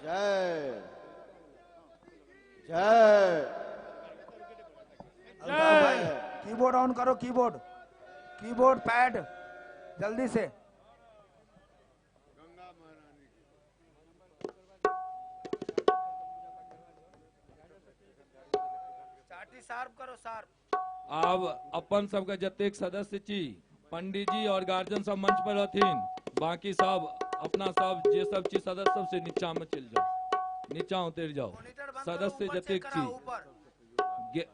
जय जय। अल्ताफ भाई कीबोर्ड ऑन करो, कीबोर्ड कीबोर्ड पैड जल्दी से। शार्प करो, शार्प। आब अपन सबके जतेक सदस्य छी, पंडित जी और गार्जियन सब मंच पर रहथिन, बाकी सब अपना सब जे सब छी सदस्य सब से नीचा में चल जाओ, नीचा उतर जाओ। सदस्य जतेक छी,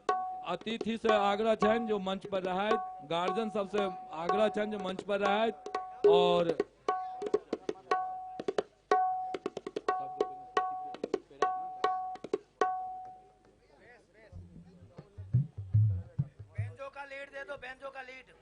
अतिथि से आग्रह छन जो मंच पर रहे, गार्जियन सबसे आग्रह छन जो मंच पर रहे, और बेंजो का लीड दे दो, बेंजो का लीड।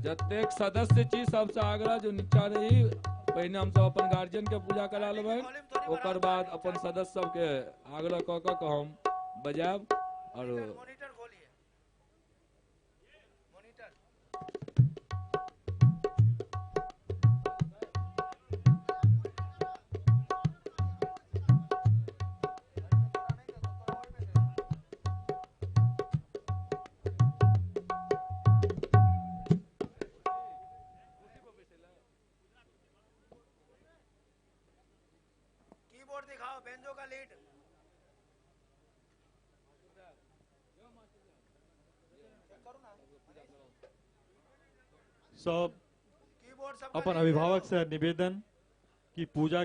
जतेक सदस्य छी सबसे आग्रह जो नीचा रही, पहले हम सब अपन गार्जियन के पूजा करा लेबै, ओकर बाद अपन सदस्य सब के आग्रह क के हम बजायब। और मॉनिटर खोलिए, मॉनिटर। कीबोर्ड दिखाओ, बेंजो का लीड। सब अपन अभिभावक से निवेदन कि पूजा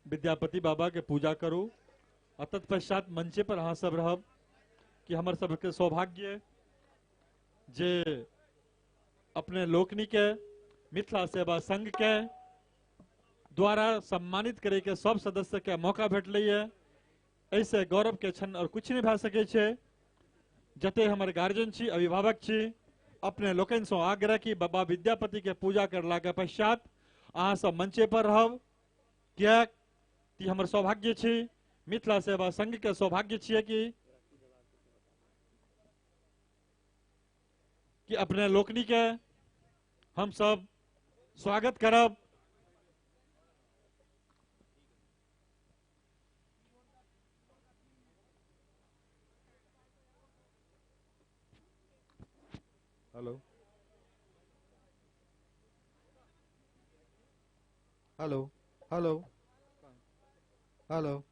विद्यापति बाबा के पूजा करू, आ तत्पश्चात मंचे पर अहाँ सब रहब कि हमर सबके सौभाग्य जे अपने लोकनी के मिथिला सेवा संघ के द्वारा सम्मानित करे के सब सदस्य के मौका भेटलैए। ऐसे गौरव के क्षण और कुछ नहीं भए सके छे। जते हमर गार्जियन छी, अभिभावक छी, अपने लोकन से आग्रह की बाबा विद्यापति के पूजा करला के पश्चात अहाँ सब मंचे पर रहब, कियाक कि हमर सौभाग्य छी, मिथिला सेवा संघ के सौभाग्य छिए कि अपने लोकनी के हम सब स्वागत करब। Hello hello hello hello.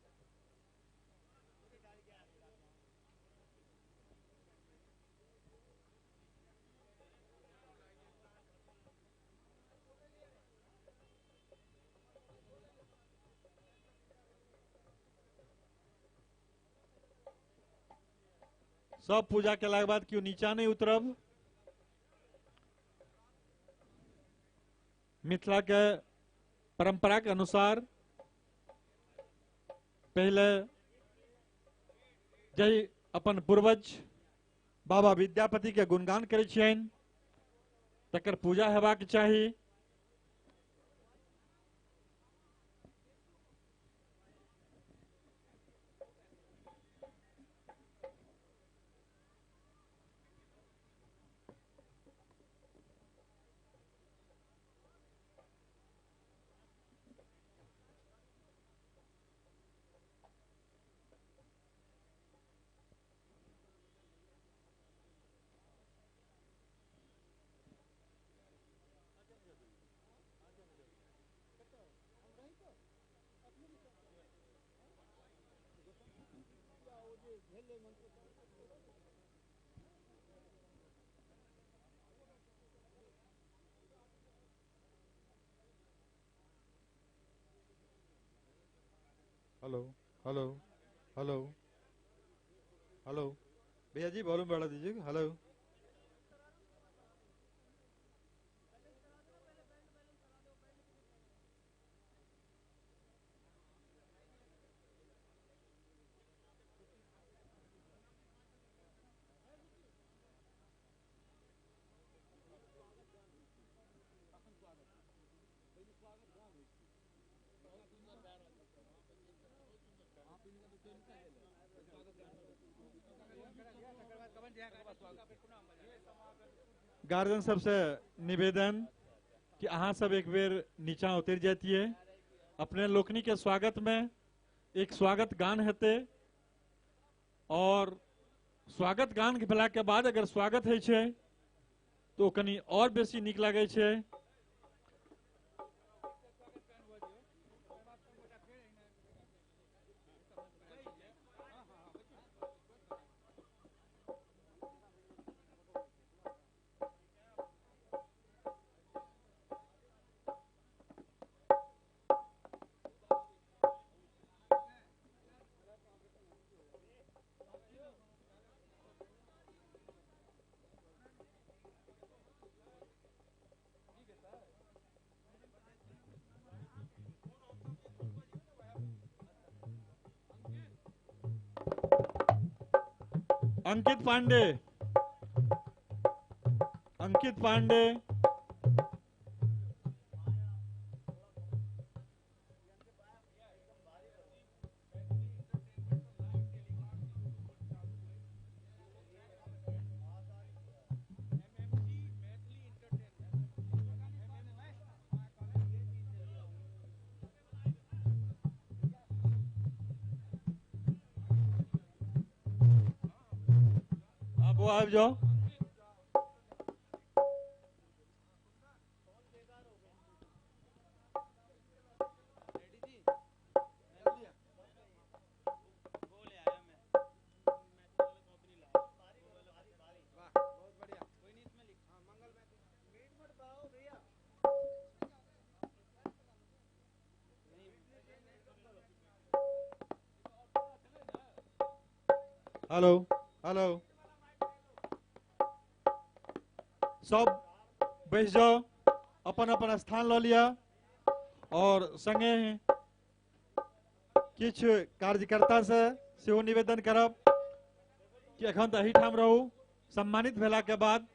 सब पूजा के बाद क्यों नीचा नहीं उतरब। मिथिला के परंपरा के अनुसार पहले जय अपन पूर्वज बाबा विद्यापति के गुणगान करे छियनि, तकर पूजा हेबाक चाही। Hello hello hello hello. भैया जी वॉल्यूम बढ़ा दीजिए। हेलो गार्जियन सबसे निवेदन कि अहाँ सब एक बेर नीचा उतर जाइए। अपने लोकनी के स्वागत में एक स्वागत गान हेते और स्वागत गान के भेला के बाद अगर स्वागत है छे तो कनी और बेसी नीक लागे छे। अंकित पांडे, अंकित पांडे, आप वो आ जाओ। हेलो हेलो, सब बैठ जाओ, अपन अपन स्थान लो लिया और संगे किछ कार्यकर्ता से सेहो निवेदन करब कि अखन त एहिठाम रहू। सम्मानित भेला के बाद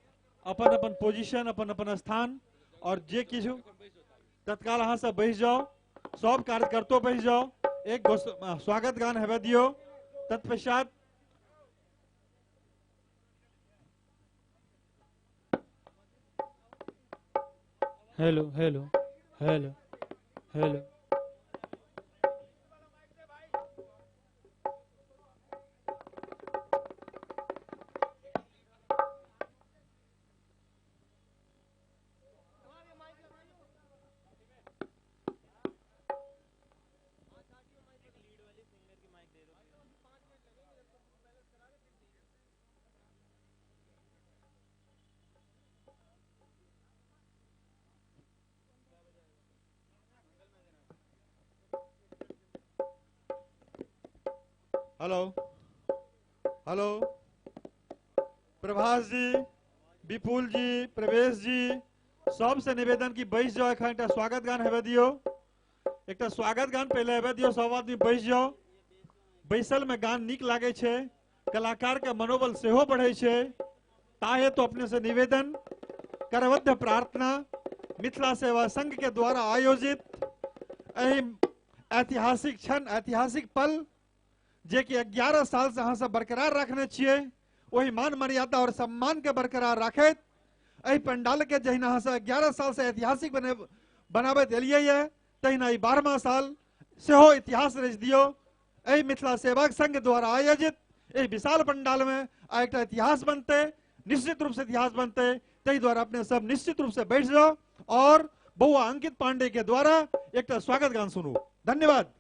अपन अपन पोजीशन, अपन अपन स्थान और जे किछु तत्काल अहाँ सब बैठ जाओ। सब कार्यकर्तो बैठ जाओ, एक स्वागत गान हेबे दियो। तत्पश्चात hello hello hello hello, hello hello, Prabhas ji, Vipul ji, Pravesh ji, सबसे निवेदन की बैठ जाओ। एक स्वागत गान हेबे दियो, एक स्वागत गान पहले हेबे दियो। सब आदमी बैठ जाओ। बैसल में गान नीक लागे छे, कलाकार के मनोबल सेहो बढ़े छे। ताहे तो अपने से निवेदन, करबद्ध प्रार्थना, मिथिला सेवा संघ के द्वारा आयोजित ऐतिहासिक क्षण, ऐतिहासिक पल जे कि 11 साल से अहाँ सब बरकरार रखने छिए, वही मान मर्यादा और सम्मान के बरकरार रखैत एहि पंडाल के जहिना अहाँ सब 11 साल से ऐतिहासिक बनाबैत एलियै ये, तहिना ई 12वां साल सेहो इतिहास रच दियो। एहि मिथिला सेवक संघ द्वारा आयोजित एहि विशाल पंडाल में आ एकटा इतिहास बनते, निश्चित रूप से इतिहास बनते। तहि द्वारा अपने सब निश्चित रूप से बैठ जाओ और बउआ अंकित पांडे के द्वारा एक स्वागत गान सुनू। धन्यवाद।